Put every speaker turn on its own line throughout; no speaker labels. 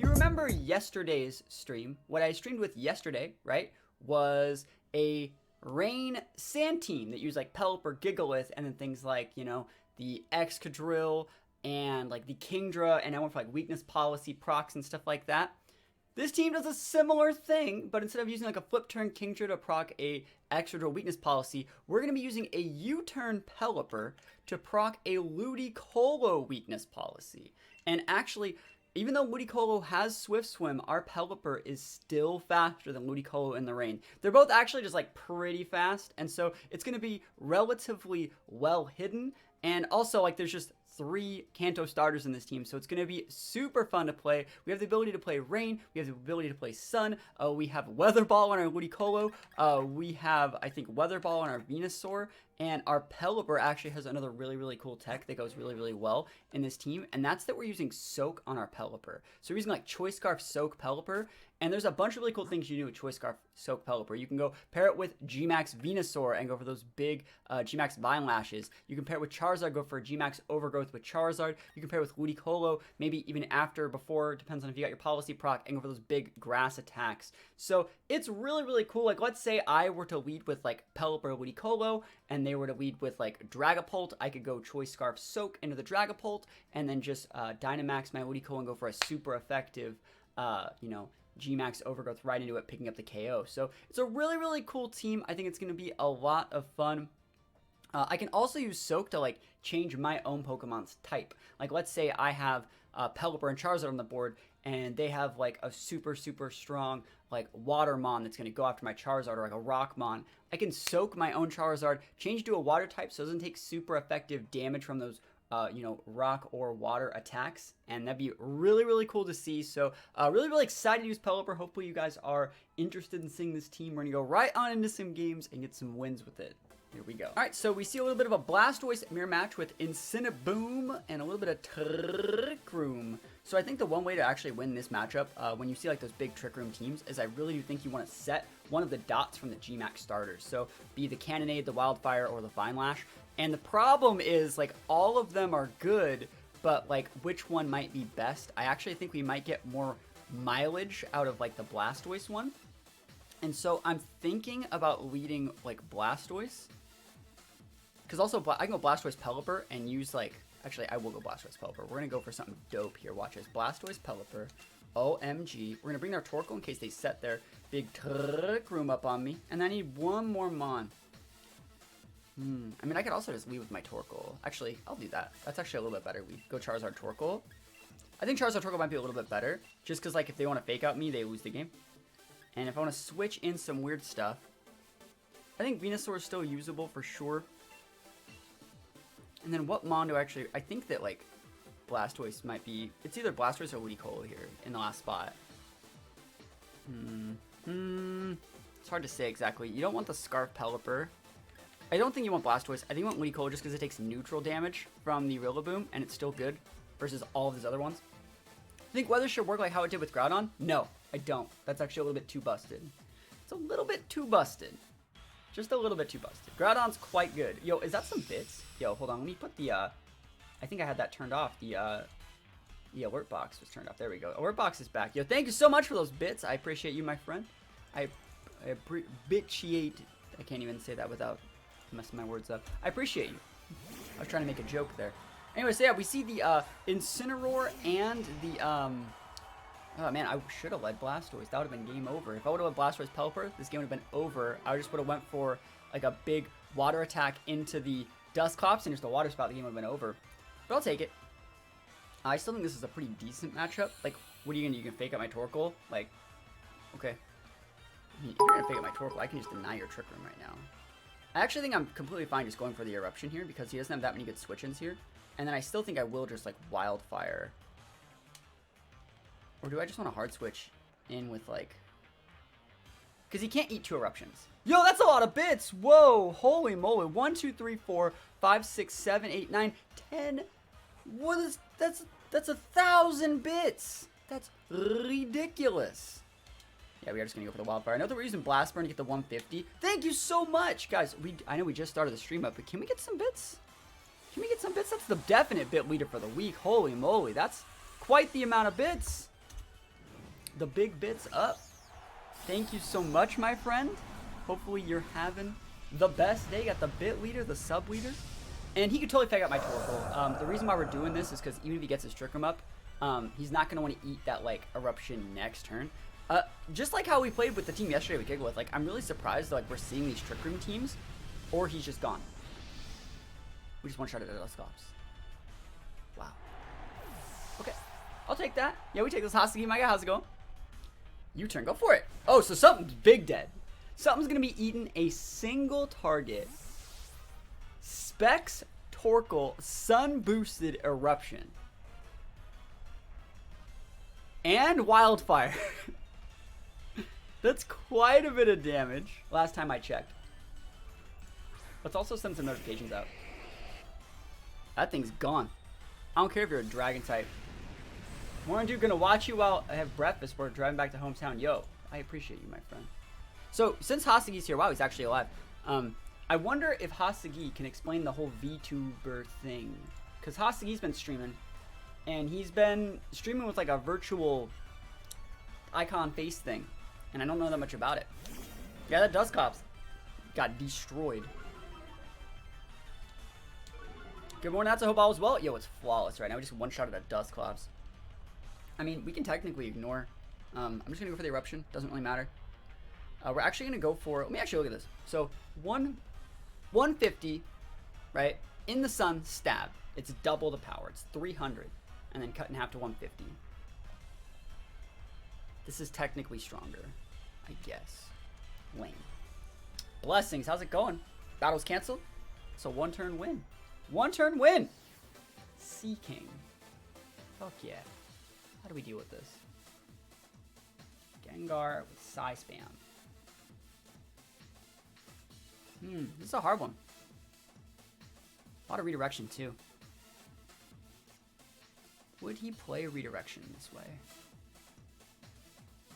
you remember yesterday's stream, what I streamed with yesterday, right, was a Rain Sand team that used like Pelipper, Gigalith, and then things like, you know, the Excadrill and like the Kingdra, and I went for like weakness policy procs and stuff like that. This team does a similar thing, but instead of using like a flip turn Kingdra to proc a Excadrill weakness policy, we're going to be using a U-turn Pelipper to proc a Ludicolo weakness policy. And actually, even though Ludicolo has Swift Swim, our Pelipper is still faster than Ludicolo in the rain. They're both actually just like pretty fast, and so it's going to be relatively well hidden. And also, like, there's just 3 Kanto starters in this team, so it's going to be super fun to play. We have the ability to play Rain, we have the ability to play Sun, we have Weather Ball on our Ludicolo, we have, I think, Weather Ball on our Venusaur, and our Pelipper actually has another really cool tech that goes really well in this team, and that's that we're using Soak on our Pelipper. So we're using like Choice Scarf, Soak, Pelipper, and there's a bunch of really cool things you do with Choice Scarf, Soak, Pelipper. You can go pair it with GMax Venusaur and go for those big GMax Vine Lashes. You can pair it with Charizard, go for a GMax Overgrowth with Charizard. You can pair it with Ludicolo, maybe even after, before, depends on if you got your policy proc, and go for those big grass attacks. So it's really cool. Like, let's say I were to lead with like Pelipper, Ludicolo, and they were to lead with like Dragapult. I could go Choice Scarf, Soak into the Dragapult, and then just Dynamax my Ludicolo and go for a super effective, you know, GMax Overgrowth right into it, picking up the KO. So it's a really cool team. I think it's going to be a lot of fun. I can also use Soak to like change my own Pokemon's type. Like, let's say I have Pelipper and Charizard on the board, and they have like a super strong like Watermon that's going to go after my Charizard, or like a Rockmon. I can Soak my own Charizard, change to a Water type so it doesn't take super effective damage from those you know, rock or water attacks, and that'd be really cool to see. So really excited to use Pelipper. Hopefully you guys are interested in seeing this team. We're gonna go right on into some games and get some wins with it. Here we go. All right, so we see a little bit of a Blastoise mirror match with Incineroar and a little bit of Trick Room. So I think the one way to actually win this matchup, when you see like those big Trick Room teams, is I really do think you want to set one of the dots from the GMax starters. So be the Cannonade, the Wildfire, or the Vine Lash. And the problem is, like, all of them are good, but like which one might be best? I actually think we might get more mileage out of like the Blastoise one. And so I'm thinking about leading like Blastoise. Because also, I can go Blastoise Pelipper and use like, actually I will go Blastoise Pelipper. We're going to go for something dope here. Watch this. Blastoise Pelipper. OMG. We're going to bring their Torkoal in case they set their big Trick Room up on me. And I need one more Mon. I mean, I could also just lead with my Torkoal. Actually, I'll do that. That's actually a little bit better. We go Charizard Torkoal. I think Charizard Torkoal might be a little bit better. Just because, like, if they want to fake out me, they lose the game. And if I want to switch in some weird stuff, I think Venusaur is still usable for sure. And then what Mon do I actually... I think that, like, Blastoise might be... It's either Blastoise or Ludicolo here in the last spot. It's hard to say exactly. You don't want the Scarf Pelipper. I don't think you want Blastoise. I think you want Ludicolo just because it takes neutral damage from the Rillaboom, and it's still good versus all of these other ones. I think Weather should work like how it did with Groudon. No, I don't. That's actually a little bit too busted. It's a little bit too busted. Just a little bit too busted. Groudon's quite good. Yo, is that some bits? Yo, hold on. Let me put the, I think I had that turned off. The alert box was turned off. There we go. Alert box is back. Yo, thank you so much for those bits. I appreciate you, my friend. I appreciate... I can't even say that without... messing my words up. I appreciate you. I was trying to make a joke there. Anyway, so yeah, we see the Incineroar and the oh man, I should have led Blastoise. That would have been game over. If I would have led Blastoise Pelipper, this game would have been over. I just would have went for like a big water attack into the Dusclops and just a water spout. The game would have been over. But I'll take it. I still think this is a pretty decent matchup. Like, what are you gonna do? You can fake out my Torkoal? Like, okay. I mean, if you're gonna fake out my Torkoal, I can just deny your Trick Room right now. I actually think I'm completely fine just going for the Eruption here because he doesn't have that many good switch-ins here. And then I still think I will just, like, Wildfire. Or do I just want to hard switch in with, like... Because he can't eat 2 Eruptions. Yo, that's a lot of bits! Whoa! Holy moly. 1, 2, 3, 4, 5, 6, 7, 8, 9, 10. What is... That's 1,000 bits! That's ridiculous. Yeah, we are just going to go for the Wildfire. I know that we're using Blast Burn to get the 150. Thank you so much! Guys, I know we just started the stream up, but can we get some bits? Can we get some bits? That's the definite bit leader for the week. Holy moly, that's quite the amount of bits. the big bits up. Thank you so much, my friend. Hopefully you're having the best day. Got the bit leader, the sub leader. And he could totally fake out my Torkoal. The reason why we're doing this is because even if he gets his Trick Room up, he's not going to want to eat that, like, Eruption next turn. Just like how we played with the team yesterday with Giggleth, like, I'm really surprised that, like, we're seeing these Trick Room teams, or he's just gone. We just one-shot at Dust Cops. Wow. Okay. I'll take that. Yeah, we take this Hasagi, my guy. How's it going? U-turn. Go for it. Oh, so something's big dead. Something's going to be eating a single target. Specs Torkoal Sun-boosted Eruption. And Wildfire. That's quite a bit of damage. Last time I checked. Let's also send some notifications out. That thing's gone. I don't care if you're a dragon type. Warren dude, gonna watch you while I have breakfast before driving back to hometown. Yo, I appreciate you, my friend. So, since Hasagi's here, wow, he's actually alive. I wonder if Hasagi can explain the whole VTuber thing. Because Hasagi's been streaming. And he's been streaming with like a virtual icon face thing. And I don't know that much about it. Yeah, that Dust Cops got destroyed. Good morning, that's I hope all is well. Yo, it's flawless right now. We just one-shotted at Dust Clops. I mean, we can technically ignore. I'm just going to go for the Eruption. Doesn't really matter. We're actually going to go for... Let me actually look at this. So, 150, right? In the sun, stab. It's double the power. It's 300. And then cut in half to 150. This is technically stronger, I guess. Lame. Blessings. How's it going? Battle's canceled. So, one-turn win. One-turn win! Sea King. Fuck yeah. How do we deal with this? Gengar with Psy Spam. This is a hard one. A lot of redirection, too. Would he play redirection this way?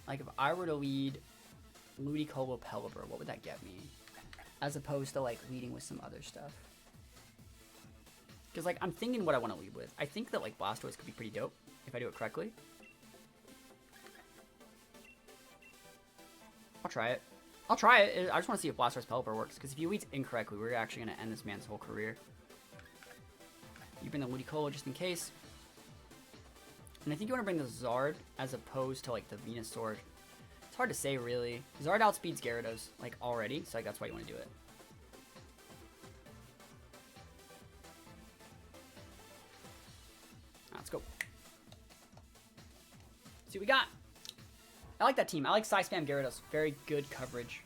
Like, if I were to lead Ludicolo Pelipper, what would that get me? As opposed to, like, leading with some other stuff. Because, like, I'm thinking what I want to lead with. I think that, like, Blastoise could be pretty dope if I do it correctly. I'll try it. I'll try it. I just want to see if Blastoise Pelipper works. Because if he leads incorrectly, we're actually going to end this man's whole career. You bring the Ludicolo just in case. And I think you want to bring the Zard as opposed to, like, the Venusaur. It's hard to say, really. Zard outspeeds Gyarados, like, already. So, like, that's why you want to do it. Let's go. See what we got. I like that team. I like Psy Spam Gyarados. Very good coverage.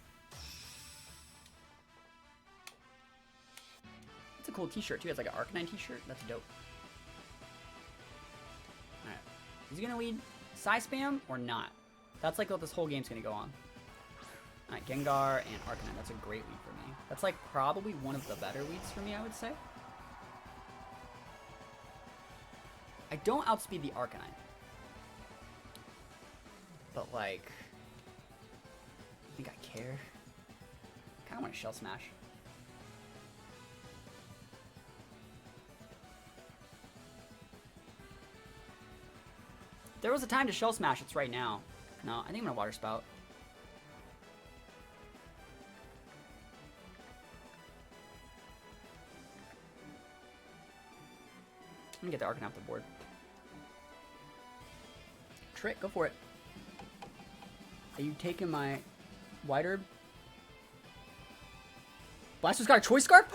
It's a cool t-shirt, too. It's like an Arcanine t-shirt. That's dope. Alright. Is he going to lead Psy Spam or not? That's like what this whole game's going to go on. Alright, Gengar and Arcanine. That's a great lead for me. That's like probably one of the better leads for me, I would say. I don't outspeed the Arcanine. But, like, I think I care. I kind of want to Shell Smash. There was a time to Shell Smash. It's right now. No, I think I'm going to Water Spout. I'm going to get the Arcanine off the board. Trick, go for it. Are you taking my White Herb? Blastoise got a Choice Scarf?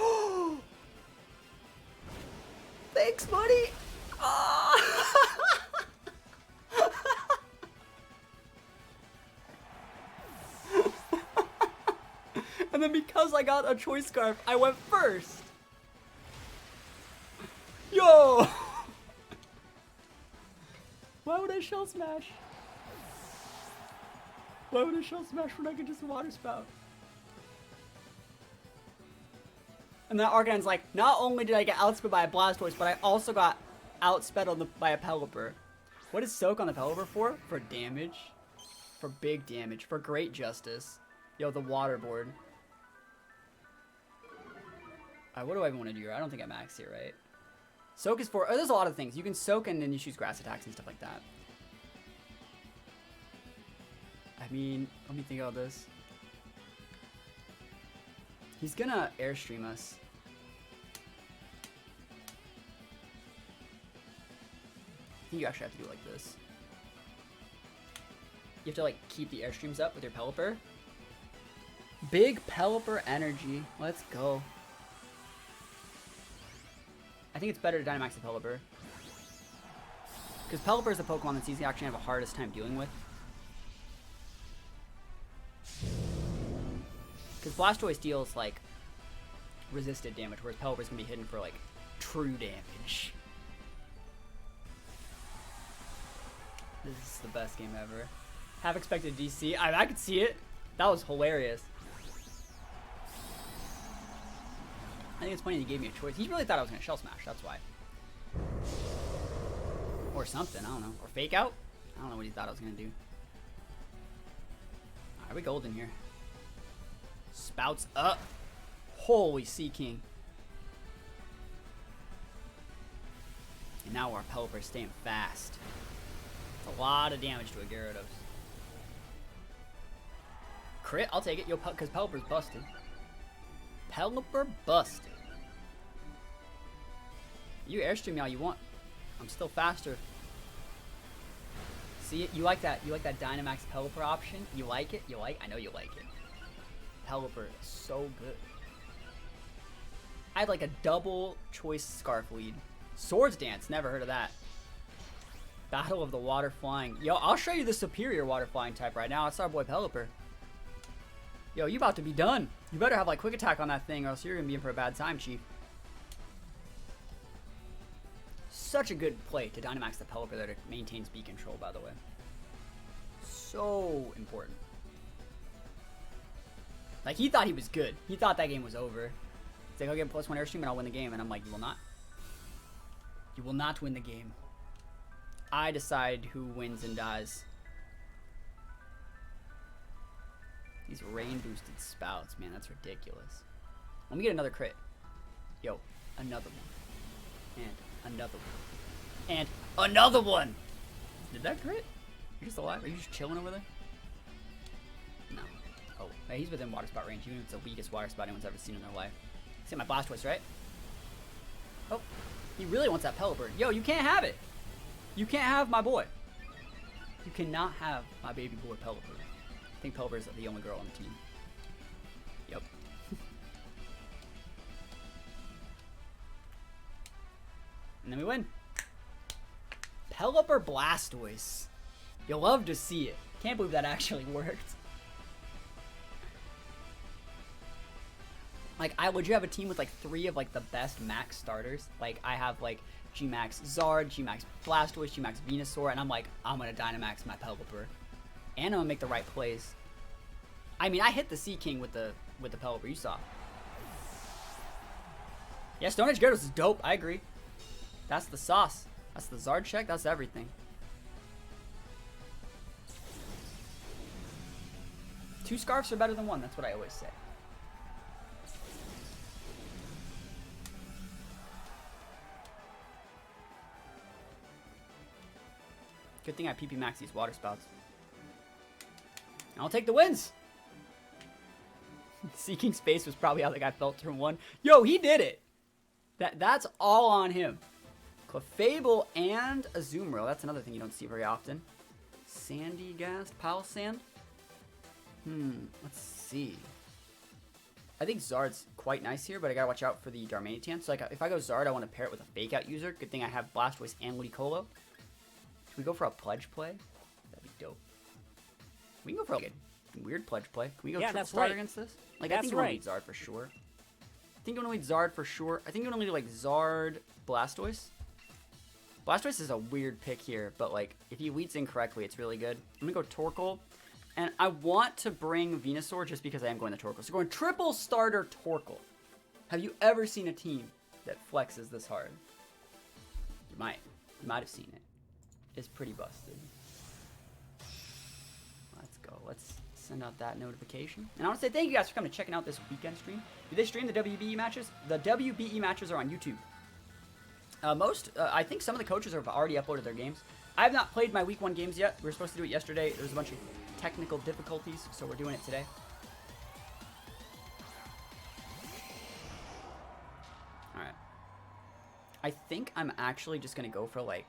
Thanks, buddy! Oh. And then because I got a Choice Scarf, I went first! Yo! Why would I Shell Smash? Why would I Shell Smash when I could just Water Spout? And that Arcanine's like, not only did I get outsped by a Blastoise, but I also got outsped by a Pelipper. What is Soak on the Pelipper for? For damage. For big damage. For great justice. Yo, the Water Board. Alright, what do I even want to do here? I don't think I maxed here, right? Soak is for... Oh, there's a lot of things. You can Soak and then you choose Grass attacks and stuff like that. I mean, let me think about this. He's gonna airstream us. I think you actually have to do it like this. You have to like keep the airstreams up with your Pelipper. Big Pelipper energy. Let's go. I think it's better to Dynamax the Pelipper. Because Pelipper is the Pokemon that's easy to actually have the hardest time dealing with. Because Blastoise deals like resisted damage, whereas Pelipper is going to be hidden for like true damage. This is the best game ever. Have expected DC. I could see it. That was hilarious. I think it's funny he gave me a choice. He really thought I was going to Shell Smash. That's why. Or something. I don't know. Or Fake Out. I don't know what he thought I was going to do. Alright, we golden here. Spouts up. Holy Sea King. And now our Pelipper is staying fast. It's a lot of damage to a Gyarados. Crit? I'll take it. Yo, because Pelipper's busted. Pelipper busted. You airstream me all you want. I'm still faster. See it? You like that? You like that Dynamax Pelipper option? You like it? You like? I know you like it. Pelipper is so good. I had like a double choice Scarf lead. Swords Dance. Never heard of that. Battle of the Water Flying. Yo, I'll show you the superior Water Flying type right now. It's our boy Pelipper. Yo, you about to be done. You better have like Quick Attack on that thing or else you're going to be in for a bad time, Chief. Such a good play to Dynamax the Pelipper there to maintain speed control, by the way. So important. Like, he thought he was good. He thought that game was over. He's like, I'll get +1 airstream and I'll win the game. And I'm like, you will not. You will not win the game. I decide who wins and dies. These rain boosted spouts, man, that's ridiculous. Let me get another crit. Yo, another one. And another one. And another one! Did that crit? You're just alive? Are you just chilling over there? No. Oh, hey, he's within water spout range, even if it's the weakest water spout anyone's ever seen in their life. See my Blastoise, right? Oh, he really wants that Pelipper. Yo, you can't have it! You can't have my boy. You cannot have my baby boy Pelipper. I think Pelipper is the only girl on the team. Yep. And then we win. Pelipper Blastoise. You'll love to see it. Can't believe that actually worked. Like, would you have a team with like 3 of like the best max starters? Like, I have like GMax Zard, GMax Blastoise, GMax Venusaur, and I'm like, I'm gonna Dynamax my Pelipper. And I'm gonna make the right plays. I mean, I hit the Sea King with the Pelipper, you saw. Yeah, Stone Edge Gyarados is dope, I agree. That's the sauce. That's the Zard check, that's everything. Two Scarfs are better than one, that's what I always say. Good thing I PP max these water spouts. I'll take the wins. Seeking space was probably how the guy felt turn 1. Yo, he did it. That's all on him. Clefable and Azumarill. That's another thing you don't see very often. Sandy Gas, Pal Sand. Let's see. I think Zard's quite nice here, but I gotta watch out for the Darmanitan. So like, if I go Zard, I want to pair it with a Fake Out user. Good thing I have Blastoise and Ludicolo. Should we go for a pledge play? That'd be dope. We can go for like a weird pledge play. Can we go triple starter against this? Like, I think you want to lead Zard for sure. I think you want to lead Zard for sure. I think you want to lead like Zard, Blastoise. Blastoise is a weird pick here, but like if he leads incorrectly, it's really good. I'm gonna go Torkoal, and I want to bring Venusaur just because I am going to Torkoal. So going triple starter Torkoal. Have you ever seen a team that flexes this hard? You might have seen it. Is pretty busted. Let's go. Let's send out that notification. And I want to say thank you guys for coming and checking out this weekend stream. Do they stream the WBE matches? The WBE matches are on YouTube. I think some of the coaches have already uploaded their games. I have not played my week 1 games yet. We were supposed to do it yesterday. There was a bunch of technical difficulties, so we're doing it today. Alright. I think I'm actually just going to go for, like...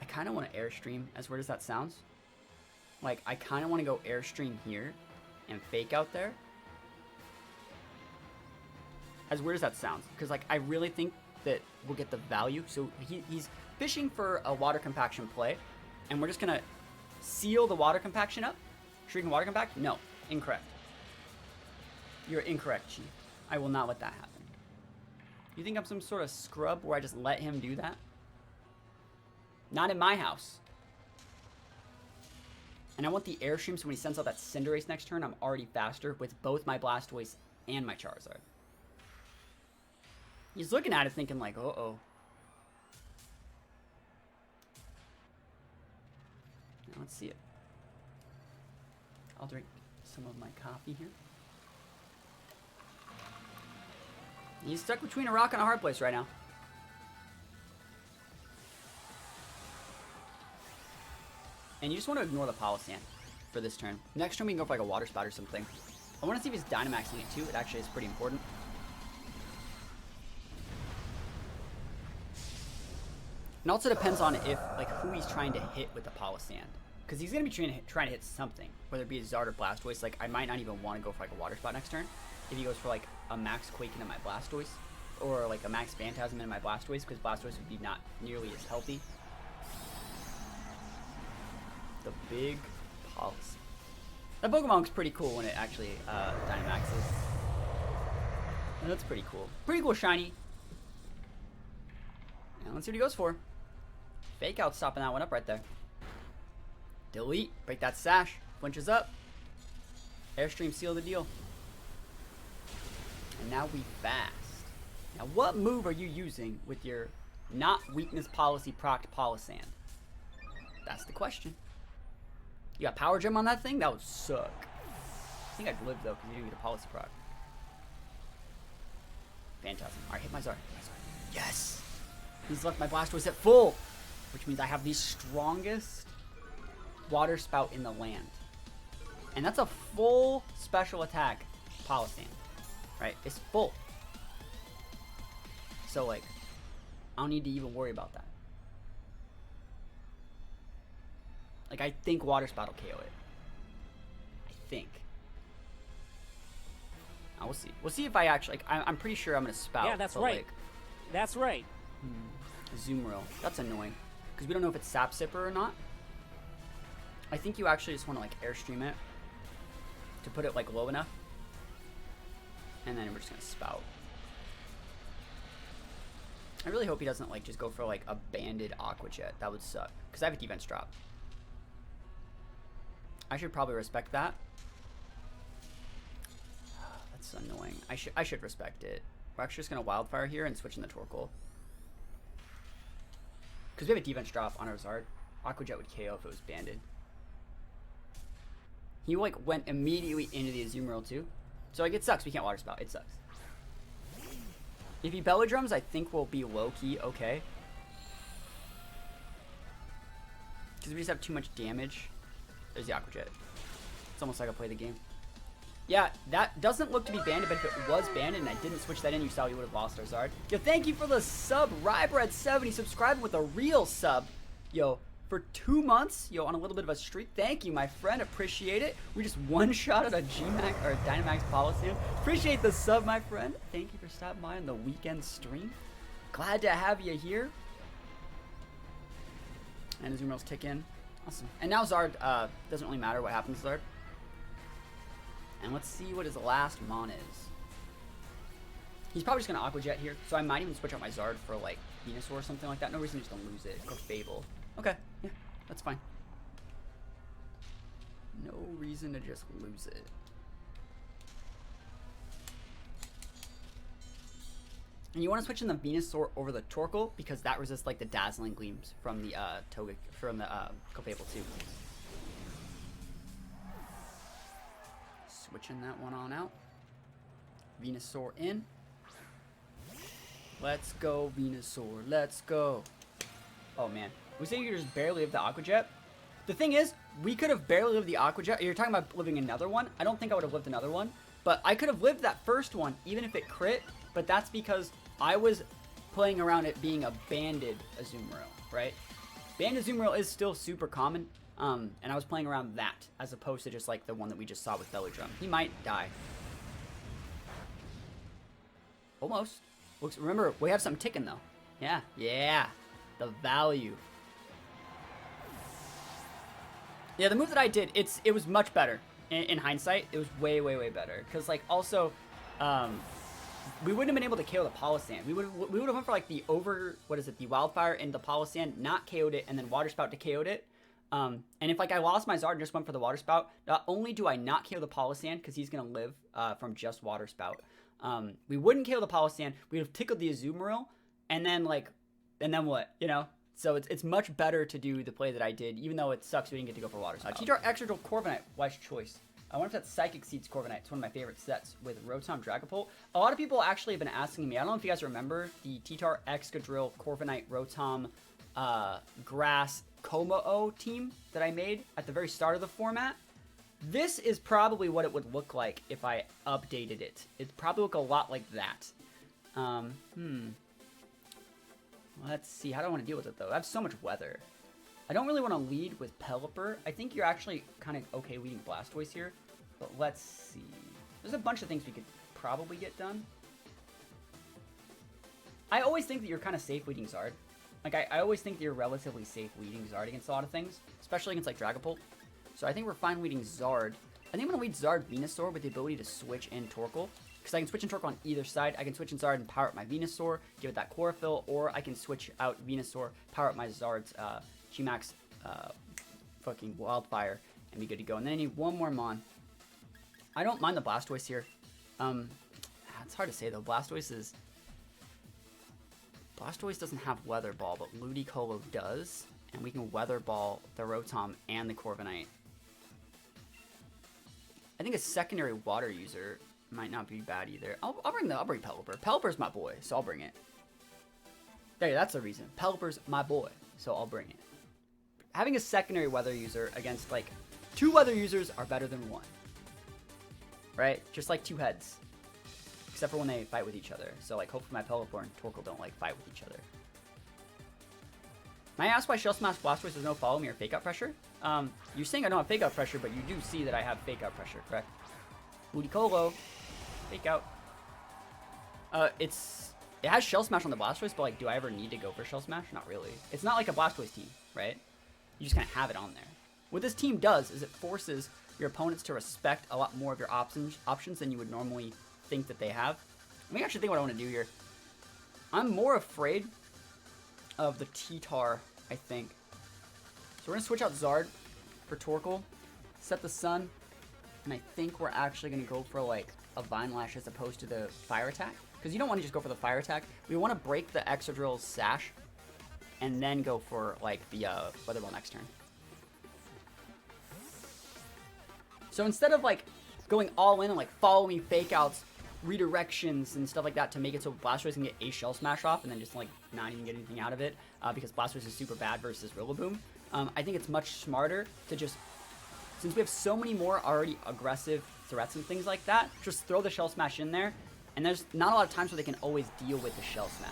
I kind of want to Airstream, as weird as that sounds. Like, I kind of want to go Airstream here and fake out there. As weird as that sounds. Because, like, I really think that we'll get the value. So, he's fishing for a water compaction play. And we're just going to seal the water compaction up. Shrieking water compact? No. Incorrect. You're incorrect, Chief. I will not let that happen. You think I'm some sort of scrub where I just let him do that? Not in my house. And I want the Airstream so when he sends out that Cinderace next turn, I'm already faster with both my Blastoise and my Charizard. He's looking at it thinking like, uh-oh. Now let's see it. I'll drink some of my coffee here. He's stuck between a rock and a hard place right now. And you just want to ignore the Palossand for this turn. Next turn we can go for like a Water Spout or something. I want to see if he's Dynamaxing it too. It actually is pretty important. It also depends on if, like, who he's trying to hit with the Palossand. Because he's going to be trying to hit something. Whether it be a Zard or Blastoise. Like, I might not even want to go for like a Water Spout next turn. If he goes for like a Max Quake into my Blastoise. Or like a Max Phantasm into my Blastoise. Because Blastoise would be not nearly as healthy. The big policy. That Pokemon looks pretty cool when it actually Dynamaxes. And that's pretty cool. Pretty cool shiny. And let's see what he goes for. Fake out stopping that one up right there. Delete. Break that Sash. Flinches up. Airstream seal the deal. And now we fast. Now what move are you using with your not weakness policy procced Palossand? That's the question. You got Power Gem on that thing? That would suck. I think I'd live though, because you didn't get a policy proc. Phantasm. Alright, hit my Zard. Yes! He's left my Blastoise at full, which means I have the strongest Water Spout in the land. And that's a full special attack Palossand. Right? It's full. So, like, I don't need to even worry about that. Like, I think Water Spout will KO it. I think. Now, we'll see. We'll see if I actually... Like, I'm pretty sure I'm going to Spout.
Yeah, that's right.
Like,
that's right.
Zoomrill. That's annoying. Because we don't know if it's Sap Sipper or not. I think you actually just want to, like, Airstream it. To put it, like, low enough. And then we're just going to Spout. I really hope he doesn't, like, just go for, like, a banded Aqua Jet. That would suck. Because I have a defense drop. I should probably respect that. That's annoying. I should respect it. We're actually just going to Wildfire here and switch in the Torkoal. Because we have a defense drop on our Zard. Aqua Jet would KO if it was banded. He, like, went immediately into the Azumarill too. So, like, it sucks. We can't Water Spout. It sucks. If he Belly Drums, I think we'll be low-key okay. Because we just have too much damage. There's the Aqua Jet. It's almost like I play the game. Yeah, that doesn't look to be banded, but if it was banded and I didn't switch that in, you saw you would have lost our Zard. Yo, thank you for the sub, Rybread70, subscribing with a real sub. Yo, for 2 months, yo, on a little bit of a streak. Thank you, my friend. Appreciate it. We just one-shotted a GMax or a Dynamax Pelipper. Appreciate the sub, my friend. Thank you for stopping by on the weekend stream. Glad to have you here. And Azumarill tick in. Awesome. And now Zard, doesn't really matter what happens to Zard. And let's see what his last Mon is. He's probably just going to Aqua Jet here. So I might even switch out my Zard for, like, Venusaur or something like that. No reason just to lose it. Go Fable. Okay. Yeah, that's fine. No reason to just lose it. And you want to switch in the Venusaur over the Torkoal because that resists, like, the Dazzling Gleams from the Clefable too. Switching that one on out. Venusaur in. Let's go, Venusaur. Let's go. Oh, man. We say you just barely have the Aqua Jet. The thing is, we could have barely lived the Aqua Jet. You're talking about living another one. I don't think I would have lived another one. But I could have lived that first one, even if it crit. But that's because I was playing around it being a banded Azumarill, right? Banded Azumarill is still super common. And I was playing around that, as opposed to just like the one that we just saw with Belly Drum. He might die. Almost. Looks, remember, we have something ticking though. Yeah, yeah. The value. Yeah, the move that I did, it was much better. In hindsight, it was way, way, way better. Because like also, we wouldn't have been able to KO the Polisand. We would have went for like the the Wildfire and the Polisand, not KO'd it, and then Water Spout to KO'd it. And if like I lost my Zard and just went for the Water Spout, not only do I not KO the Polisand because he's gonna live from just Water Spout. We wouldn't KO the Polisand. We'd have tickled the Azumarill, and then what? You know. So it's much better to do the play that I did, even though it sucks we didn't get to go for Water Spout. T-Tar Extra Drill Corviknight, wise choice. I wonder if that's Psychic Seeds Corviknight. It's one of my favorite sets with Rotom Dragapult. A lot of people actually have been asking me, I don't know if you guys remember the T-Tar Excadrill Corviknight Rotom Grass Como-O team that I made at the very start of the format. This is probably what it would look like if I updated it. It'd probably look a lot like that. Let's see. How do I want to deal with it, though? I have so much weather. I don't really want to lead with Pelipper. I think you're actually kind of okay leading Blastoise here. But let's see. There's a bunch of things we could probably get done. I always think that you're kind of safe leading Zard. Like, I always think that you're relatively safe leading Zard against a lot of things. Especially against, like, Dragapult. So I think we're fine leading Zard. I think I'm going to lead Zard Venusaur with the ability to switch in Torkoal. Because I can switch in Torkoal on either side. I can switch in Zard and power up my Venusaur, give it that Chlorophyll, or I can switch out Venusaur, power up my Zard's GMax fucking Wildfire, and be good to go. And then I need one more Mon. I don't mind the Blastoise here. It's hard to say though. Blastoise doesn't have Weather Ball, but Ludicolo does, and we can Weather Ball the Rotom and the Corviknight. I think a secondary water user might not be bad either. I'll bring Pelipper. Pelipper's my boy, so I'll bring it. There, that's the reason. Pelipper's my boy, so I'll bring it. Having a secondary weather user against, like, 2 weather users are better than 1. Right? Just like 2 heads. Except for when they fight with each other. So, like, hopefully my Pelipper and Torkoal don't, like, fight with each other. May I ask why Shell Smash Blastoise does no follow me or fake out pressure? You're saying I don't have fake out pressure, but you do see that I have fake out pressure, correct? Ludicolo. Fake out. It has Shell Smash on the Blastoise, but, like, do I ever need to go for Shell Smash? Not really. It's not like a Blastoise team, right? You just kind of have it on there. What this team does is it forces your opponents to respect a lot more of your options than you would normally think that they have. Let me actually think what I want to do here. I'm more afraid of the T-Tar, I think. So we're going to switch out Zard for Torkoal, set the Sun, and I think we're actually going to go for, like, a Vine Lash as opposed to the Fire Attack. Because you don't want to just go for the Fire Attack. We want to break the Excadrill's Sash and then go for, like, the Weather Ball next turn. So instead of, like, going all in and, like, following fake outs, redirections, and stuff like that to make it so Blastoise can get a Shell Smash off and then just, like, not even get anything out of it because Blastoise is super bad versus Rillaboom, I think it's much smarter to just, since we have so many more already aggressive threats and things like that, just throw the Shell Smash in there, and there's not a lot of times where they can always deal with the Shell Smash.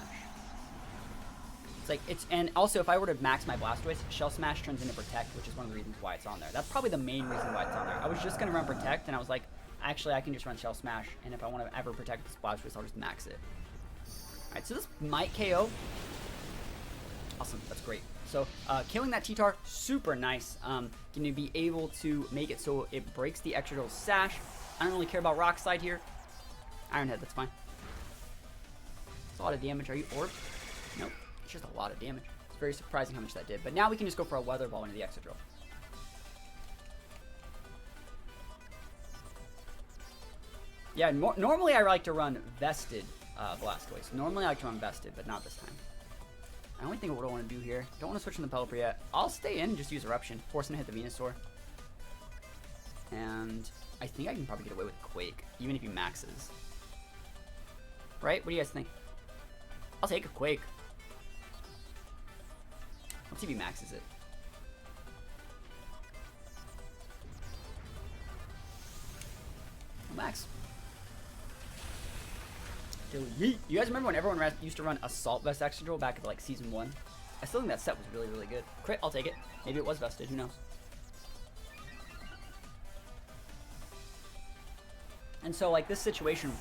It's like, and also if I were to max my Blastoise, Shell Smash turns into Protect, which is one of the reasons why it's on there. That's probably the main reason why it's on there. I was just going to run Protect, and I was like, actually, I can just run Shell Smash, and if I want to ever protect this Blastoise, I'll just max it. Alright, so this might KO. Awesome, that's great. So, killing that T-Tar, super nice. Going to be able to make it so it breaks the Excadrill's Sash. I don't really care about Rock Slide here. Iron Head, that's fine. That's a lot of damage. Are you orbed? Nope. It's just a lot of damage. It's very surprising how much that did. But now we can just go for a Weather Ball into the Excadrill. Yeah, normally I like to run Vested Blastoise. Normally I like to run Vested, but not this time. I only think what I want to do here. Don't want to switch from the Pelipper yet. I'll stay in and just use Eruption. Force him to hit the Venusaur. And I think I can probably get away with Quake, even if he maxes. Right? What do you guys think? I'll take a Quake. Let's see if he maxes it. GMax. Delete. You guys remember when everyone used to run Assault Vest Extra Drill back at like Season 1? I still think that set was really, really good. Crit, I'll take it. Maybe it was vested, who knows? And so like this situation,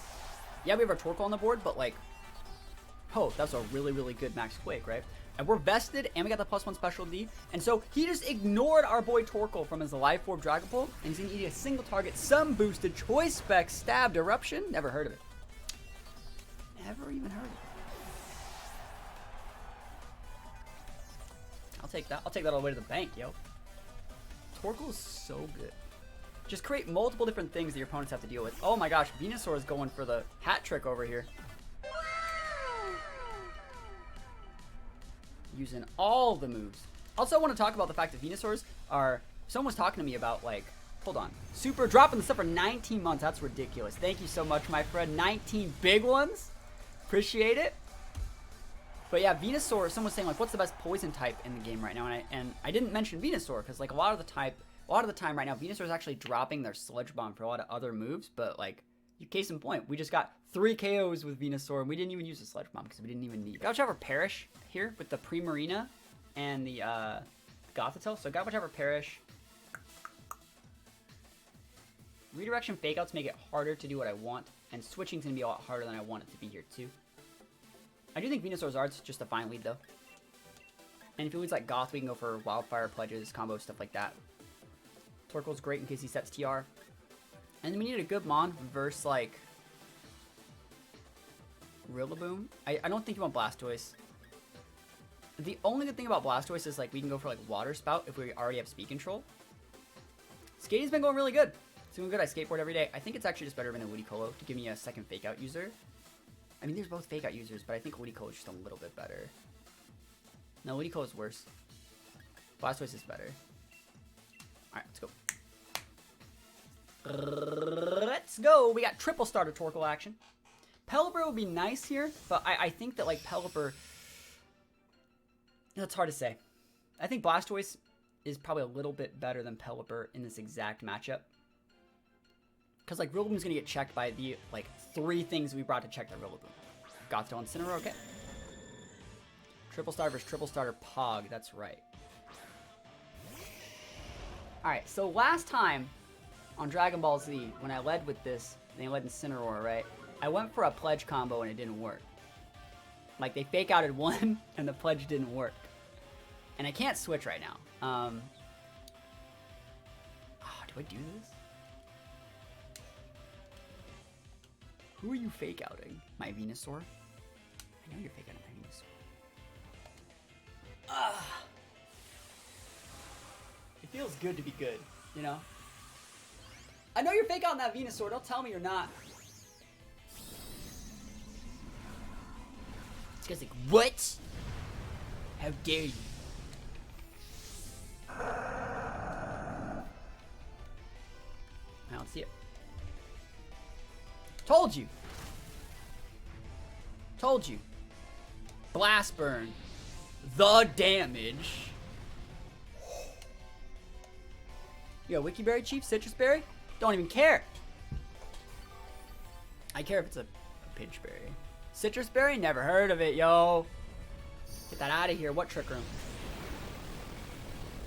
yeah, we have our Torkoal on the board, but like, oh, that's a really, really good Max Quake, right? And we're vested, and we got the +1 special D. And so he just ignored our boy Torkoal from his Life Orb Dragon Pole, and he's gonna eat a single target, some boosted choice spec stabbed eruption. Never heard of it. Never even heard of it. I'll take that. I'll take that all the way to the bank, yo. Torkoal is so good. Just create multiple different things that your opponents have to deal with. Oh my gosh, Venusaur is going for the hat trick over here. Using all the moves. Also, I want to talk about the fact that Venusaurs are... Someone was talking to me about, like... Hold on. Super dropping the stuff for 19 months. That's ridiculous. Thank you so much, my friend. 19 big ones. Appreciate it. But yeah, Venusaur, someone was saying, like, what's the best poison type in the game right now? And I didn't mention Venusaur, because, like, a lot of the time right now, Venusaur is actually dropping their Sludge Bomb for a lot of other moves, but, like, case in point, we just got 3 KOs with Venusaur, and we didn't even use the Sludge Bomb, because we didn't even need it. Got whichever Perish here with the Primarina and the Gothitelle. So got whichever Perish. Redirection Fakeouts make it harder to do what I want, and switching's going to be a lot harder than I want it to be here, too. I do think Venusaur's Art's just a fine lead, though. And if he leads like Goth, we can go for Wildfire, Pledges, combos, stuff like that. Torkoal's great in case he sets TR. And then we need a good Mon versus, like, Rillaboom. I don't think you want Blastoise. The only good thing about Blastoise is, like, we can go for, like, Water Spout if we already have Speed Control. Skating's been going really good. It's doing good. I skateboard every day. I think it's actually just better than a Ludicolo to give me a second Fake Out user. I mean, there's both Fake Out users, but I think Ludicolo is just a little bit better. No, Ludicolo is worse. Blastoise is better. Alright, let's go. Let's go! We got triple starter Torkoal action. Pelipper would be nice here, but I think that, like, Pelipper... That's hard to say. I think Blastoise is probably a little bit better than Pelipper in this exact matchup. Because, like, Rillaboom's going to get checked by the, like, 3 things we brought to check that Rillaboom. Gothitelle Incineroar, okay. Triple starter versus triple starter Pog, that's right. Alright, so last time on Dragon Ball Z, when I led with this, and they led Incineroar, right? I went for a Pledge combo and it didn't work. Like, they Fake Outed one, and the Pledge didn't work. And I can't switch right now. Do I do this? Who are you Fake Outing? My Venusaur? I know you're Fake Outing my Venusaur. It feels good to be good, you know? I know you're Fake Outing that Venusaur. Don't tell me you're not. This guy's like, what? How dare you? I don't see it. Told you. Told you. Blast Burn. The damage. Yo, Wikiberry Chief, Citrus Berry? Don't even care. I care if it's a Pinch Berry. Citrus Berry? Never heard of it, yo. Get that out of here. What Trick Room?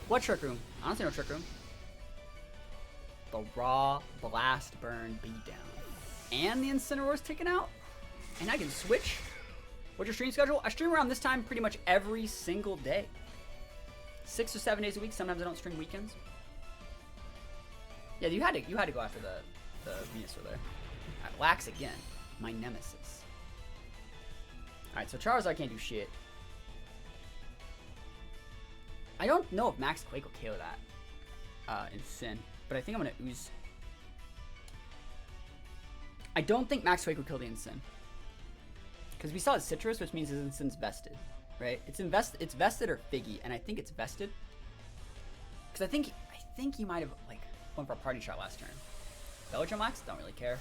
What Trick Room? I don't see no Trick Room. The raw Blast Burn beatdown. And the Incineroar's taken out? And I can switch? What's your stream schedule? I stream around this time pretty much every single day. 6 or 7 days a week. Sometimes I don't stream weekends. Yeah, you had to go after the Venusaur there. Alright, Lax again. My nemesis. Alright, so Charizard can't do shit. I don't know if Max Quake will KO that in Sin, but I think I'm gonna ooze. I don't think Max Quake will kill the Incin. Because we saw his Citrus, which means his Incin's vested, right? It's vested or Figgy, and I think it's vested. Because I think he might have like went for a party shot last turn. Belladrum Max? Don't really care.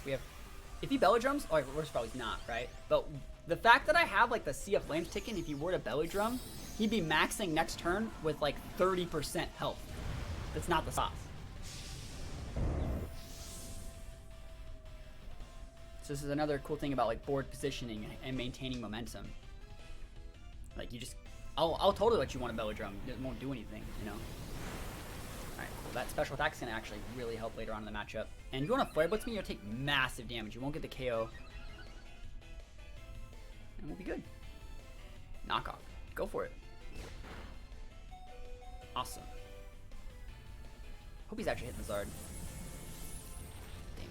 If he Belladrums, oh, worst probably not, right? But the fact that I have like the Sea of Flames ticking, if he were to Belladrum, he'd be maxing next turn with like 30% health. That's not the sauce. So this is another cool thing about like board positioning and maintaining momentum. Like you just, I'll totally let you want a belly drum. It won't do anything, you know. All right, cool. That special attack's gonna actually really help later on in the matchup. And if you want to flare blitz me, you'll take massive damage. You won't get the KO. And we'll be good. Knockoff. Go for it. Awesome. Hope he's actually hitting the Zard. Dang.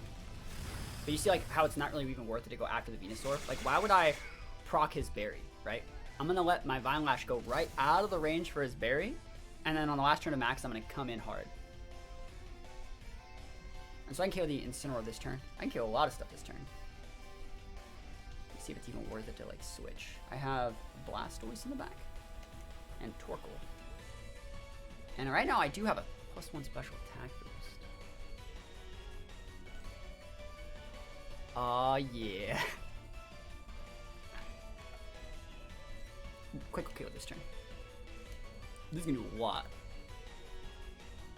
But you see like how it's not really even worth it to go after the Venusaur? Like why would I proc his berry, right? I'm gonna let my Vine Lash go right out of the range for his berry, and then on the last turn of Max, I'm gonna come in hard. And so I can KO the Incineroar this turn. I can KO a lot of stuff this turn. Let's see if it's even worth it to like switch. I have Blastoise in the back and Torkoal. And right now I do have a +1 special attack boost. Oh yeah. Quick KO this turn. This is gonna do a lot.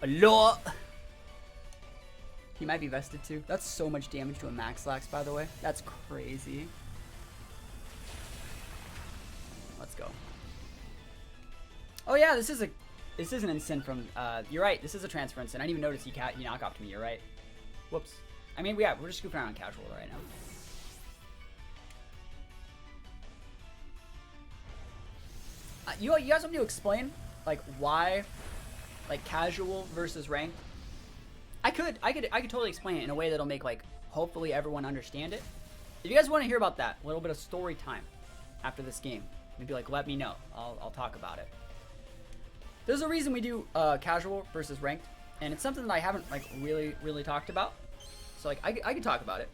A lot! He might be vested too. That's so much damage to a Max Lax, by the way. That's crazy. Let's go. Oh yeah, this is an instant from, you're right, this is a transfer instant. I didn't even notice he knocked off to me, you're right. Whoops. I mean, yeah, we're just scooping around on casual right now. You guys want me to explain, like, why, like, casual versus ranked? I could totally explain it in a way that'll make, like, hopefully everyone understand it. If you guys want to hear about that, a little bit of story time after this game, maybe, like, let me know. I'll talk about it. There's a reason we do casual versus ranked, and it's something that I haven't, like, really talked about. So, like, I can talk about it.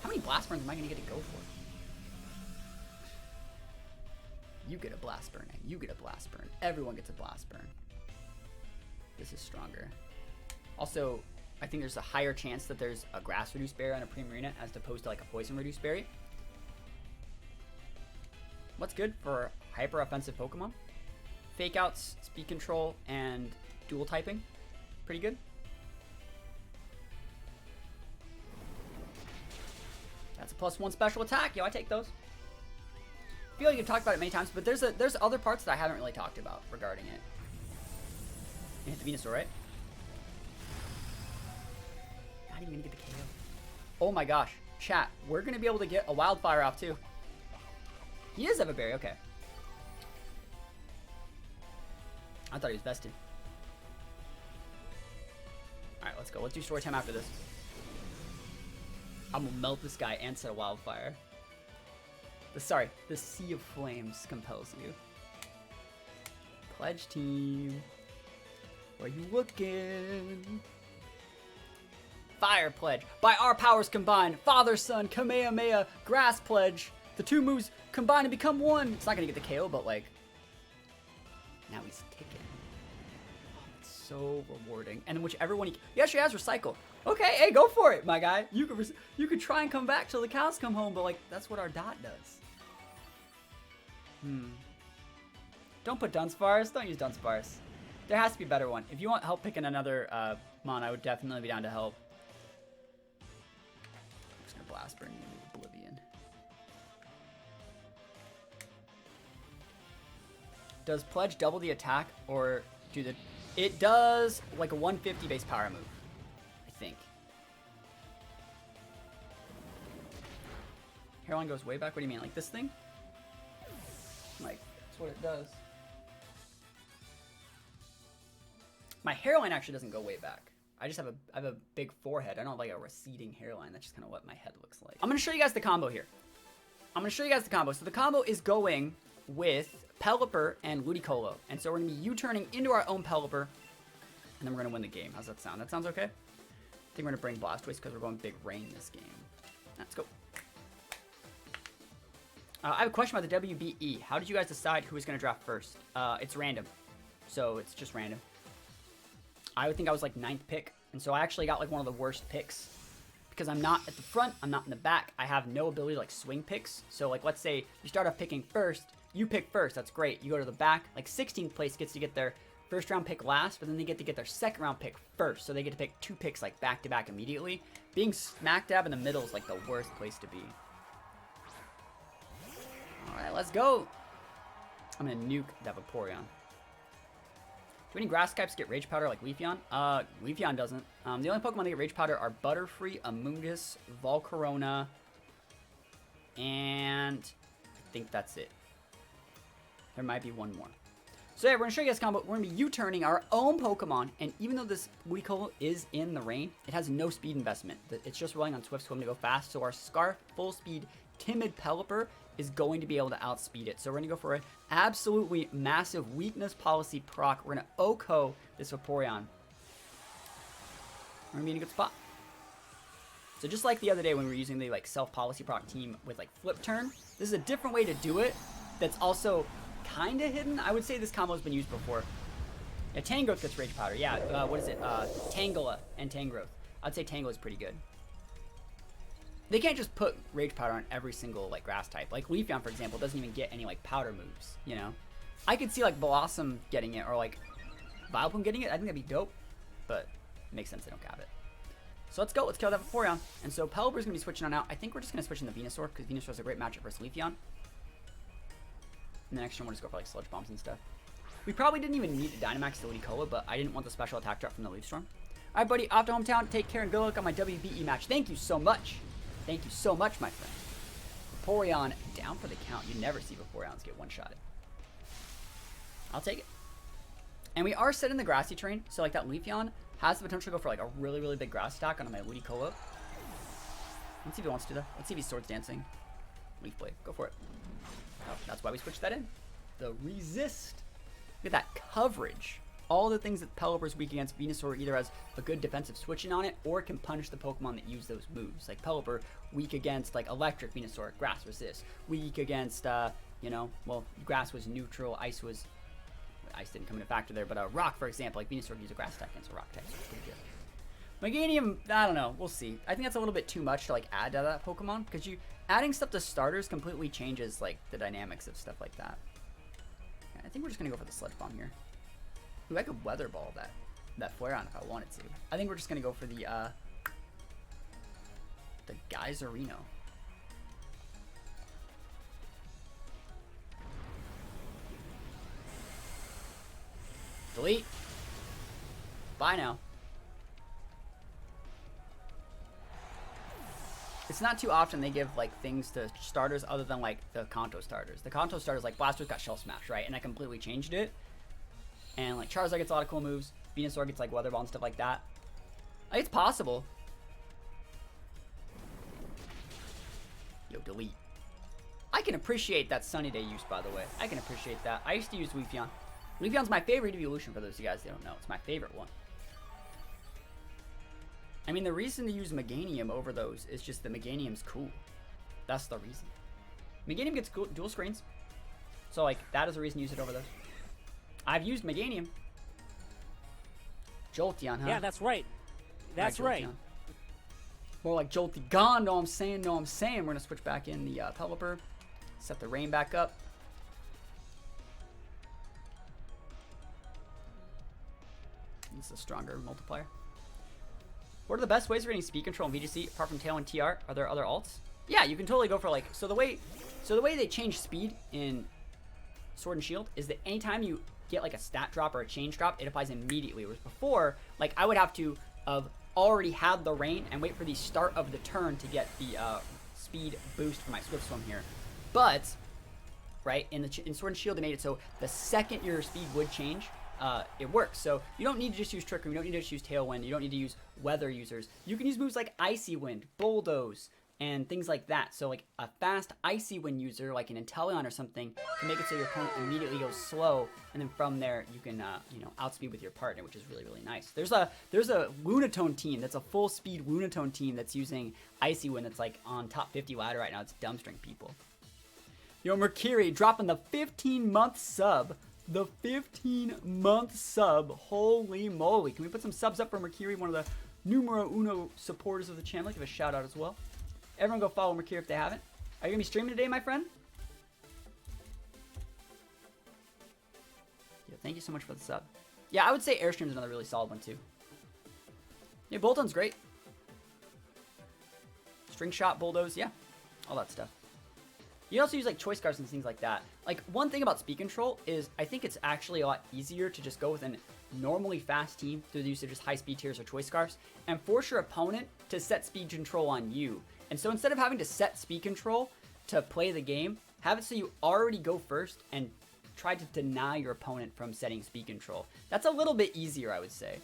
How many blast burns am I going to get to go for? You get a blast burn, and you get a blast burn. Everyone gets a blast burn. This is stronger. Also, I think there's a higher chance that there's a grass reduced berry on a Primarina as opposed to like a poison reduced berry. What's good for hyper offensive Pokemon? Fake outs, speed control, and dual typing. Pretty good. That's a +1 special attack. Yo, I take those. I feel like you've talked about it many times, but there's other parts that I haven't really talked about regarding it. You hit the Venusaur, right? Not even gonna get the KO. Oh my gosh, chat, we're gonna be able to get a Wildfire off too. He does have a berry, okay. I thought he was vested. Alright, let's go. Let's do story time after this. I'm gonna melt this guy and set a Wildfire. The Sea of Flames compels you. Pledge team. Where you looking? Fire Pledge. By our powers combined, Father, Son, Kamehameha, Grass Pledge. The two moves combine to become one. It's not gonna get the KO, but like, now he's ticking. Oh, it's so rewarding. And whichever one he actually has Recycle. Okay, hey, go for it, my guy. You could try and come back till the cows come home, but like, that's what our dot does. Don't put Dunsparce. Don't use Dunsparce. There has to be a better one. If you want help picking another mon, I would definitely be down to help. I'm just gonna blast burn you into oblivion. Does Pledge double the attack or do the? It does like a 150 base power move, I think. Hairline goes way back. What do you mean, like this thing? Like, that's what it does. My hairline actually doesn't go way back. I just have a big forehead. I don't have like a receding hairline. That's just kind of what my head looks like. I'm gonna show you guys the combo here. So the combo is going with Pelipper and Ludicolo. And so we're gonna be U-turning into our own Pelipper, and then we're gonna win the game. How's that sound? That sounds okay? I think we're gonna bring Blastoise because we're going big rain this game. Let's go. I have a question about the WBE. How did you guys decide who was going to draft first? It's random. So it's just random. I would think I was like 9th pick. And so I actually got like one of the worst picks. Because I'm not at the front. I'm not in the back. I have no ability to like swing picks. So like let's say you start off picking first. You pick first. That's great. You go to the back. Like 16th place gets to get their first round pick last, but then they get to get their second round pick first. So they get to pick 2 picks like back to back immediately. Being smack dab in the middle is like the worst place to be. All right, let's go. I'm gonna nuke that Vaporeon. Do any grass types get Rage Powder like Leafeon? Leafeon doesn't. The only Pokemon that get Rage Powder are Butterfree, Amoonguss, Volcarona, and I think that's it. There might be one more. So yeah, we're gonna show you guys a combo. We're gonna be U-turning our own Pokemon, and even though this Weedle is in the rain, it has no speed investment. It's just relying on Swift Swim to go fast. So our Scarf full speed Timid Pelipper is going to be able to outspeed it. So we're gonna go for an absolutely massive weakness policy proc. We're gonna OHKO this Vaporeon. We're gonna be in a good spot. So just like the other day when we were using the like self-policy proc team with like flip turn, this is a different way to do it that's also kind of hidden. I would say this combo has been used before. Yeah, Tangrowth gets Rage Powder. Yeah, what is it? Tangela and Tangrowth. I'd say Tangle is pretty good. They can't just put Rage Powder on every single like grass type. Like Leafeon, for example, doesn't even get any like powder moves, you know? I could see like Blossom getting it or like Vileplume getting it. I think that'd be dope, but it makes sense they don't have it. So let's go. Let's kill that Vaporeon. And so Pelipper's going to be switching on out. I think we're just going to switch in the Venusaur because Venusaur is a great matchup versus Leafeon. And the next turn we'll just go for like Sludge Bombs and stuff. We probably didn't even need the Dynamax to Ludicolo, but I didn't want the special attack drop from the Leaf Storm. All right, buddy. Off to hometown. Take care and good luck on my WBE match. Thank you so much. Thank you so much, my friend. Vaporeon down for the count. You never see Vaporeons get one-shotted. I'll take it. And we are set in the grassy terrain, so like that Leafeon has the potential to go for like a really, really big grass attack on my Ludicolo. Let's see if he wants to though. Let's see if he's Swords Dancing. Leaf Blade. Go for it. Oh, that's why we switched that in. The resist. Look at that coverage. All the things that Pelipper's weak against. Venusaur either has a good defensive switching on it or can punish the Pokemon that use those moves. Like Pelipper, weak against like electric Venusaur, grass resist. Weak against, you know, well, grass was neutral, ice didn't come into factor there, but rock, for example, like Venusaur use a grass attack against a rock type, so it's pretty good. Meganium, I don't know, we'll see. I think that's a little bit too much to like add to that Pokemon because adding stuff to starters completely changes like the dynamics of stuff like that. Yeah, I think we're just gonna go for the Sludge Bomb here. Ooh, I could Weather Ball that Flareon if I wanted to. I think we're just gonna go for the Geyserino. Delete. Bye now. It's not too often they give like things to starters other than like the Kanto starters. The Kanto starters like Blastoise got Shell Smash, right? And that completely changed it. And like Charizard gets a lot of cool moves. Venusaur gets like Weather Ball and stuff like that. Like, it's possible. Yo, delete. I can appreciate that Sunny Day use, by the way. I can appreciate that. I used to use Leafeon. Leafeon's my favorite evolution for those of you guys that don't know. It's my favorite one. I mean, the reason to use Meganium over those is just that Meganium's cool. That's the reason. Meganium gets cool, dual screens. So, like, that is the reason to use it over those. I've used Meganium. Jolteon, huh?
Yeah, that's right. That's right.
More like Jolteon, know what I'm saying, know what I'm saying. We're going to switch back in the Pelipper. Set the rain back up. This is a stronger multiplier. What are the best ways for getting speed control in VGC apart from Tail and TR? Are there other alts? Yeah, you can totally go for like, so the way they change speed in Sword and Shield is that anytime you get like a stat drop or a change drop, it applies immediately. Whereas before, like I would have to have already had the rain and wait for the start of the turn to get the speed boost for my Swift Swim here. But, right, in Sword and Shield they made it so the second your speed would change, it works. So you don't need to just use Trick Room, you don't need to just use Tailwind, you don't need to use Weather users. You can use moves like Icy Wind, Bulldoze, and things like that. So like a fast Icy Wind user, like an Inteleon or something, can make it so your opponent immediately goes slow, and then from there you can you know, outspeed with your partner, which is really, really nice. There's a Lunatone team that's a full speed Lunatone team that's using Icy Wind that's like on top 50 ladder right now. It's dumbstring people. Yo, Mercury dropping the 15-month sub. The 15-month sub. Holy moly. Can we put some subs up for Mercury, one of the numero uno supporters of the channel? Give a shout out as well. Everyone go follow Mercury if they haven't. Are you going to be streaming today, my friend? Yeah, thank you so much for the sub. Yeah, I would say Airstream's another really solid one too. Yeah, Bolton's great. String Shot, Bulldoze, yeah. All that stuff. You can also use like choice scarves and things like that. Like one thing about speed control is I think it's actually a lot easier to just go with a normally fast team through the use of just high speed tiers or choice scarves and force your opponent to set speed control on you. And so instead of having to set speed control to play the game, have it so you already go first and try to deny your opponent from setting speed control. That's a little bit easier, I would say.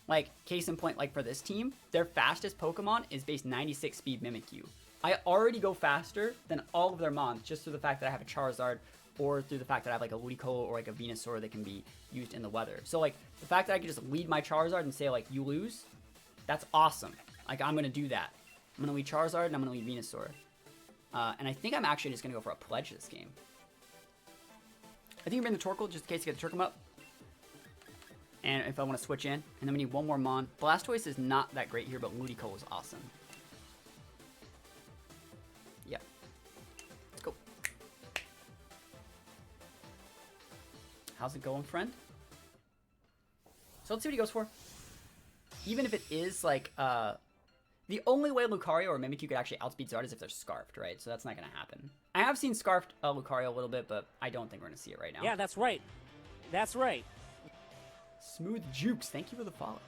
Like, case in point, like for this team, their fastest Pokemon is base 96 speed Mimikyu. I already go faster than all of their mons just through the fact that I have a Charizard or through the fact that I have like a Ludicolo or like a Venusaur that can be used in the weather. So like the fact that I can just lead my Charizard and say like, you lose, that's awesome. Like I'm going to do that. I'm going to lead Charizard and I'm going to lead Venusaur. And I think I'm actually just going to go for a pledge this game. I think you bring the Torkoal just in case you get the Turkum up. And if I want to switch in. And then we need one more Mon. Blastoise is not that great here, but Ludicolo is awesome. Yep. Let's go. How's it going, friend? So let's see what he goes for. Even if it is like, the only way Lucario or Mimikyu could actually outspeed Zard is if they're Scarfed, right? So that's not going to happen. I have seen Scarfed Lucario a little bit, but I don't think we're going to see it right now.
Yeah, that's right. That's right.
Smooth Jukes, thank you for the follow.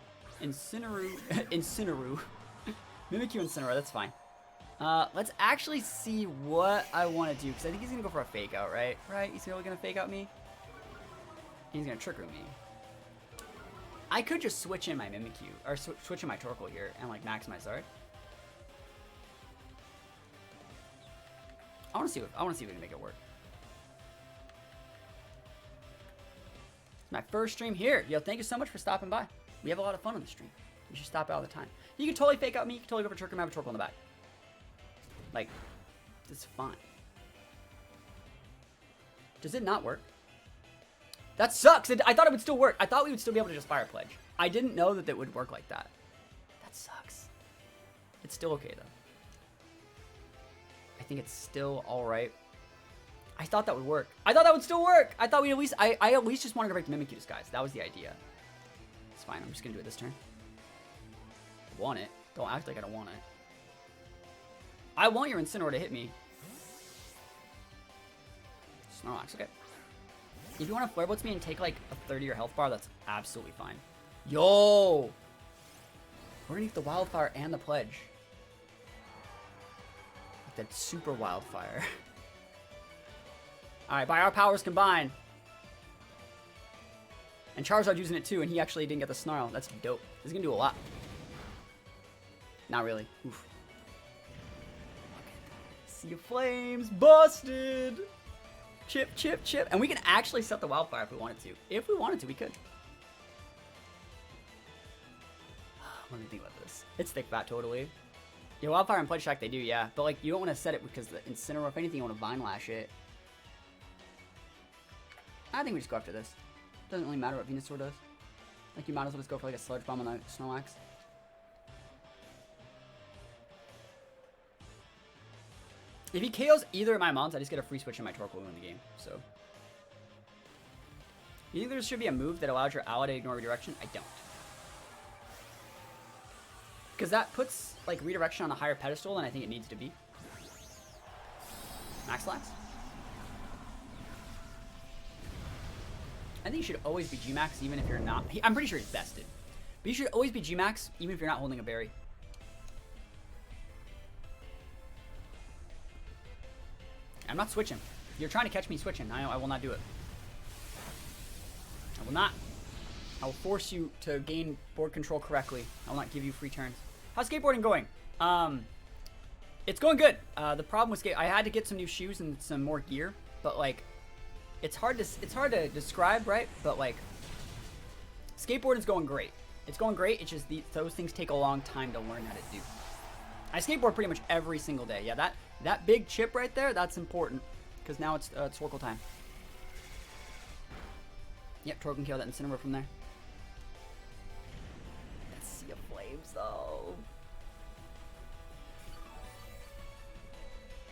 Incineru. Incineru. Mimikyu Incineroar, that's fine. Let's actually see what I want to do, because I think he's going to go for a fake out, right? Right? He's really going to fake out me? He's going to trick room me. I could just switch in my Mimikyu, or switch in my Torkoal here, and like max my Zard. I want to see if we can make it work. It's my first stream here. Yo, thank you so much for stopping by. We have a lot of fun on the stream. You should stop by all the time. You can totally fake out me. You can totally go for Trick Room, have a Torkoal in the back. Like, it's fine. Does it not work? That sucks. I thought it would still work. I thought we would still be able to just Fire Pledge. I didn't know that it would work like that. That sucks. It's still okay, though. I think it's still all right. I thought that would work. I thought that would still work. I thought we at least... I at least just wanted to break the Mimikyu disguise. That was the idea. It's fine. I'm just going to do it this turn. I want it. Don't act like I don't want it. I want your Incineroar to hit me. Snorlax, okay. If you want to Flare Blitz me and take like a 30 or health bar, that's absolutely fine. Yo! We're gonna get the Wildfire and the Pledge. Like that super Wildfire. Alright, by our powers combined. And Charizard using it too, and he actually didn't get the Snarl. That's dope. This is gonna do a lot. Not really. Oof. Sea of Flames, busted! Chip, chip, chip. And we can actually set the Wildfire if we wanted to. If we wanted to, we could. Let me think about this. It's thick fat, totally. Yeah, Wildfire and Pledge Shack, they do, yeah. But, like, you don't want to set it because the Incineroar, if anything, you want to Vine Lash it. I think we just go after this. Doesn't really matter what Venusaur does. Like, you might as well just go for, like, a Sludge Bomb on the Snorlax. If he KOs either of my mons, I just get a free switch in my Torkoal in the game, so. You think there should be a move that allows your ally to ignore redirection? I don't. Because that puts, like, redirection on a higher pedestal than I think it needs to be. Max Lax? I think you should always be GMax even if you're not. I'm pretty sure he's bested. But you should always be GMax even if you're not holding a berry. I'm not switching. You're trying to catch me switching. I will not do it. I will not. I will force you to gain board control correctly. I will not give you free turns. How's skateboarding going? It's going good. The problem with I had to get some new shoes and some more gear, but like, it's hard to describe, right? But like, skateboarding's going great. It's going great. It's just those things take a long time to learn how to do. I skateboard pretty much every single day. Yeah, that big chip right there, that's important. Because now it's Torkoal time. Yep, Torkoal can kill that Incineroar from there. That Sea of Flames, though.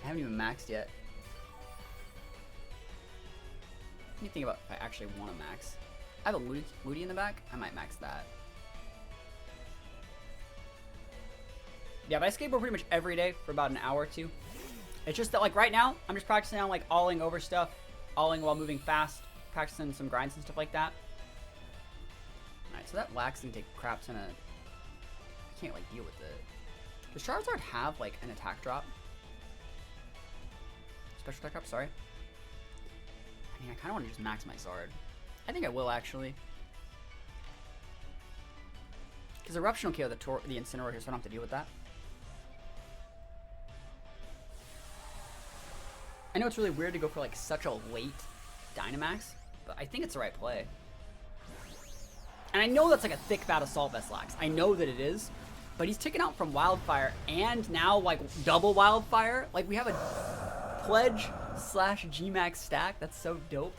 I haven't even maxed yet. Let me think about if I actually want to max. I have a Moody in the back. I might max that. Yeah, but I skateboard pretty much every day for about an hour or two. It's just that, like, right now, I'm just practicing on, like, alling over stuff, alling while moving fast, practicing some grinds and stuff like that. Alright, so that lax can take craps in a... I can't, like, deal with it. Does Charizard have, like, an attack drop? Special attack drop, sorry. I mean, I kind of want to just max my Zard. I think I will, actually. Because Eruption will KO the Incineroar here, so I don't have to deal with that. I know it's really weird to go for, like, such a late Dynamax, but I think it's the right play. And I know that's, like, a thick fat Assault Vest Lax. I know that it is, but he's taken out from Wildfire and now, like, double Wildfire. Like, we have a Pledge / GMax stack. That's so dope.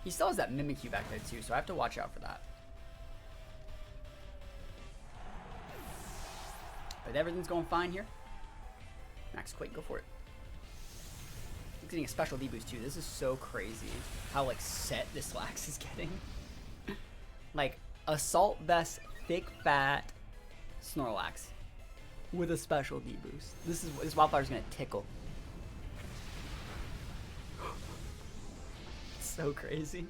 He still has that Mimikyu back there, too, so I have to watch out for that. But everything's going fine here. Max Quake, go for it. He's getting a special D-boost too. This is so crazy how, like, set this Lax is getting. Like, Assault Vest, thick, fat Snorlax with a special D-boost. This Wildfire's gonna tickle. So crazy.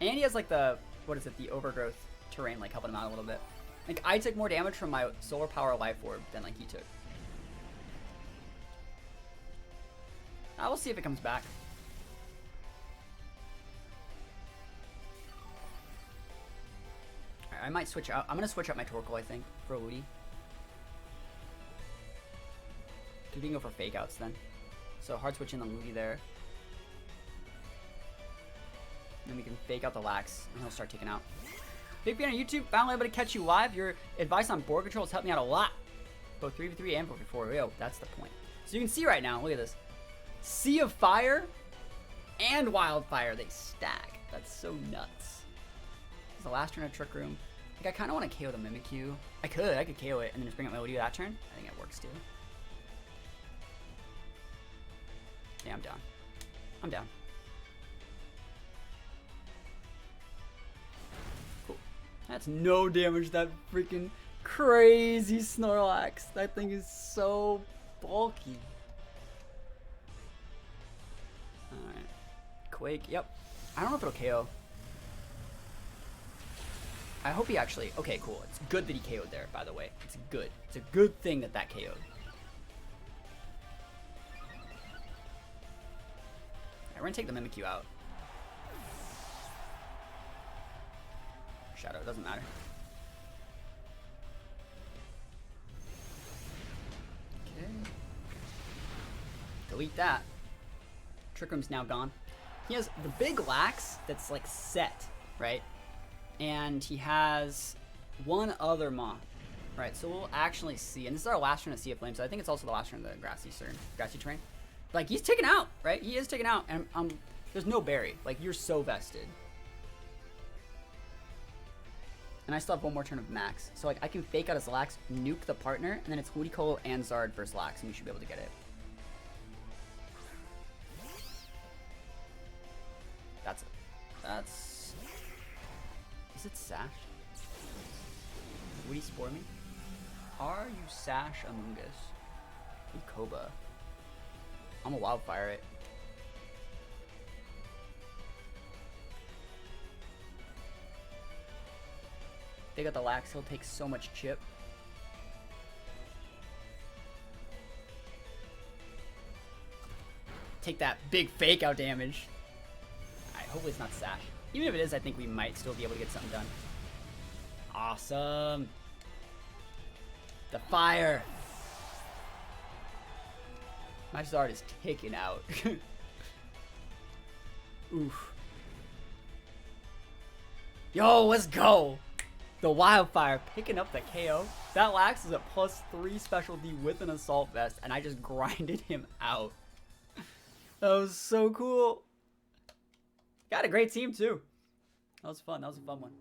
And he has, like, the, what is it, the Overgrowth terrain, like, helping him out a little bit. Like, I took more damage from my Solar Power Life Orb than, like, he took. I will see if it comes back. Alright, I might switch out. I'm going to switch out my Torkoal, I think, for a Woody. We can go for Fake Outs then. So, hard switch in the Woody there. Then we can Fake out the Lax, and he'll start taking out. Big fan on YouTube, finally able to catch you live. Your advice on board control has helped me out a lot. Both 3v3 and 4v4. Yo, that's the point. So you can see right now, look at this. Sea of Fire and Wildfire, they stack. That's so nuts. It's the last turn of Trick Room. Like, I kind of want to KO the Mimikyu. I could KO it and then just bring up Melody that turn. I think it works too. Yeah, I'm down. I'm down. That's no damage to that freaking crazy Snorlax. That thing is so bulky. Alright. Quake, yep. I don't know if it'll KO. I hope he actually... Okay, cool. It's good that he KO'd there, by the way. It's good. It's a good thing that KO'd. Alright, we're gonna take the Mimikyu out. Shadow, doesn't matter. Okay. Delete that. Trick Room's now gone. He has the big Lax that's, like, set, right? And he has one other Maw. Right, so we'll actually see. And this is our last turn of Sea of Flame, so I think it's also the last turn of the grassy terrain. Like, he's taken out, right? He is taken out, and there's no berry. Like, you're so vested. And I still have one more turn of Max. So, like, I can Fake out his Lax, nuke the partner, and then it's Ludicolo and Zard versus Lax, and we should be able to get it. That's... Is it Sash? Would he Spore me? Are you Sash Among Us? You Koba. I'm a Wildfire it. They got the Lax, he'll take so much chip. Take that big Fake Out damage. Alright, hopefully it's not Sash. Even if it is, I think we might still be able to get something done. Awesome. The fire. My Zard is taken out. Oof. Yo, let's go. The Wildfire picking up the KO. That Lax is at +3 special D with an Assault Vest, and I just grinded him out. That was so cool. Got a great team, too. That was fun. That was a fun one.